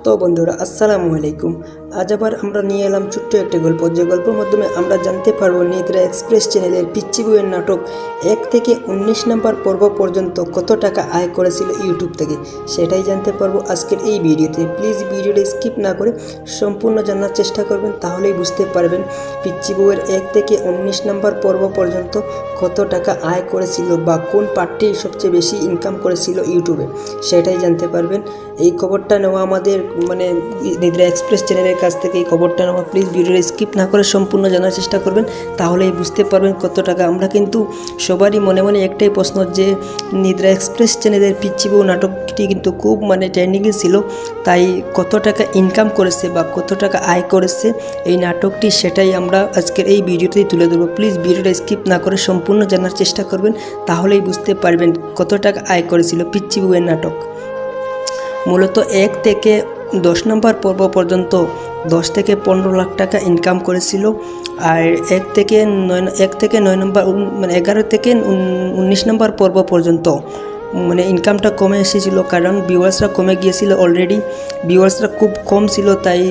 তো বন্ধুরা আসসালামু আলাইকুম। আজ আবার আমরা নিয়ে এলাম ছোট্ট একটা গল্প, যে গল্পের মাধ্যমে আমরা জানতে পারবো নিদ্রা এক্সপ্রেস চ্যানেলের পিচ্চি বউয়ের নাটক 1 থেকে 19 নম্বর পর্ব পর্যন্ত কত টাকা আয় করেছিল ইউটিউব থেকে, সেটাই জানতে পারবো আজকের এই ভিডিওতে। প্লিজ ভিডিওটা স্কিপ না করে সম্পূর্ণ জানার চেষ্টা করবেন, তাহলেই বুঝতে পারবেন পিচ্চি বউয়ের 1 থেকে 19 নম্বর পর্ব পর্যন্ত কত টাকা আয় করেছিল বা কোন পার্টটি সবচেয়ে বেশি ইনকাম করেছিল ইউটিউবে, সেটাই জানতে পারবেন। এই খবরটা নেওয়া আমাদের নিদ্রা এক্সপ্রেস চ্যানেলের কাছ থেকে এই খবরটা নেওয়া। প্লিজ ভিডিওটা স্কিপ না করে সম্পূর্ণ জানার চেষ্টা করবেন, তাহলেই বুঝতে পারবেন কত টাকা। আমরা কিন্তু সবারই মনে মনে একটাই প্রশ্ন, যে নিদ্রা এক্সপ্রেস চ্যানেলের পিচ্চি বউ নাটকটি কিন্তু খুব ট্রেন্ডিংয়ে ছিল, তাই কত টাকা ইনকাম করেছে বা কত টাকা আয় করেছে এই নাটকটি, সেটাই আমরা আজকের এই ভিডিওতেই তুলে ধরবো। প্লিজ ভিডিওটা স্কিপ না করে সম্পূর্ণ জানার চেষ্টা করবেন, তাহলেই বুঝতে পারবেন কত টাকা আয় করেছিল পিচ্চি বউয়ের নাটক। মূলত 1 থেকে 10 নম্বর পর্ব পর্যন্ত 10 থেকে 15 লাখ টাকা ইনকাম করেছিল। আর 1 থেকে 9 নম্বর 11 থেকে 19 নম্বর পর্ব পর্যন্ত ইনকামটা কমে এসেছিলো, কারণ ভিউয়ার্সরা কমে গিয়েছিল। অলরেডি ভিউয়ার্সরা খুব কম ছিল, তাই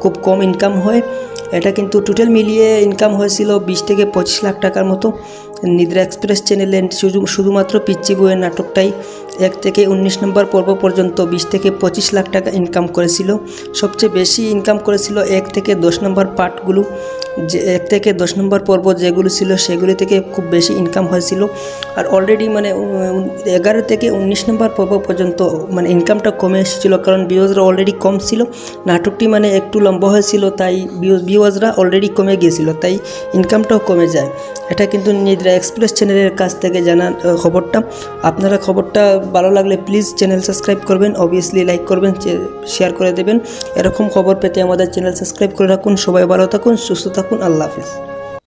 খুব কম ইনকাম হয়। এটা কিন্তু টোটাল মিলিয়ে ইনকাম হয়েছিল 20 থেকে 25 লাখ টাকার মতো। নিদ্রা এক্সপ্রেস চ্যানেলে শুধুমাত্র পিচ্চি বউয়ের নাটকটাই 1 থেকে 19 নম্বর পর্ব পর্যন্ত 20 থেকে 25 লাখ টাকা ইনকাম করেছিল। সবচেয়ে বেশি ইনকাম করেছিল 1 থেকে 10 নম্বর পার্টগুলো, যে 1 থেকে 10 নম্বর পর্ব যেগুলো ছিল সেগুলি থেকে খুব বেশি ইনকাম হয়েছিল। আর অলরেডি 11 থেকে 19 নম্বর পর্ব পর্যন্ত ইনকামটা কমে এসেছিলো, কারণ ভিউয়ার্সরা অলরেডি কম ছিল। নাটকটি একটু লম্বা হয়েছিল, তাই ভিউয়ার্সরা অলরেডি কমে গিয়েছিল, তাই ইনকামটাও কমে যায়। এটা কিন্তু নিদ্রা এক্সপ্রেস চ্যানেলের কাছ থেকে জানা খবরটা। আপনারা খবরটা ভালো লাগলে প্লিজ চ্যানেল সাবস্ক্রাইব করবেন, অবভিয়াসলি লাইক করবেন, শেয়ার করে দেবেন। এরকম খবর পেতে আমাদের চ্যানেল সাবস্ক্রাইব করে রাখুন। সবাই ভালো থাকুন, সুস্থ থাকুন, আল্লাহ হাফিজ।